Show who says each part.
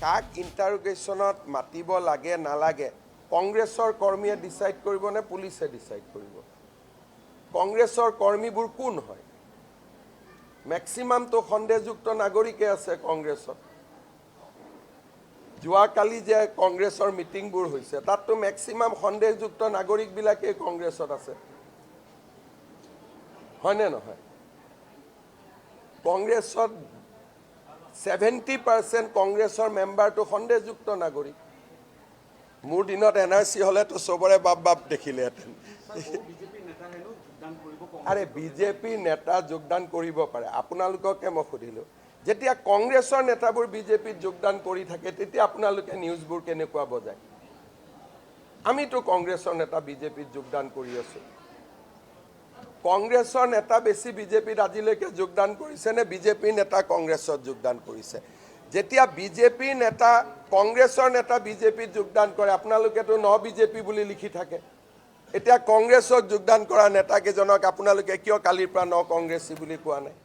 Speaker 1: কাক ইণ্টাৰোগেশ্যনত মাতিব লাগে নালাগে কংগ্ৰেছৰ কৰ্মীয়ে ডিচাইড কৰিব নে পুলিচে ডিচাইড কৰিব? কংগ্ৰেছৰ কৰ্মীবোৰ কোন হয়? মেক্সিমামটো সন্দেহযুক্ত নাগৰিকে আছে কংগ্ৰেছত। যোৱাকালি যে কংগ্ৰেছৰ মিটিংবোৰ হৈছে তাততো মেক্সিমাম সন্দেহযুক্ত নাগৰিকবিলাকেই কংগ্ৰেছত আছে, হয়নে নহয়? কংগ্ৰেছত 70% কংগ্ৰেছৰ মেম্বাৰটো সন্দেহযুক্ত নাগৰিক। মোৰ দিনত NRC হ'লেতো চবৰে বাপ বাপ দেখিলেহেঁতেন। আৰে বিজেপি নেতা যোগদান কৰিব পাৰে। আপোনালোককে মই সুধিলোঁ, যেতিয়া কংগ্ৰেছৰ নেতাবোৰ বিজেপিত যোগদান কৰি থাকে তেতিয়া আপোনালোকে নিউজবোৰ কেনেকুৱা বজায়? আমিতো কংগ্ৰেছৰ নেতা বিজেপিত যোগদান কৰি আছোঁ। কংগ্ৰেছৰ নেতা বেছি বিজেপিত আজিলৈকে যোগদান কৰিছে নে বিজেপি নেতা কংগ্ৰেছত যোগদান কৰিছে? যেতিয়া বিজেপি নেতা কংগ্ৰেছৰ নেতা বিজেপিত যোগদান কৰে আপোনালোকেতো ন বিজেপি বুলি লিখি থাকে। এতিয়া কংগ্ৰেছত যোগদান কৰা নেতাকেইজনক আপোনালোকে কিয় কালিৰ পৰা ন কংগ্ৰেছী বুলি কোৱা নাই?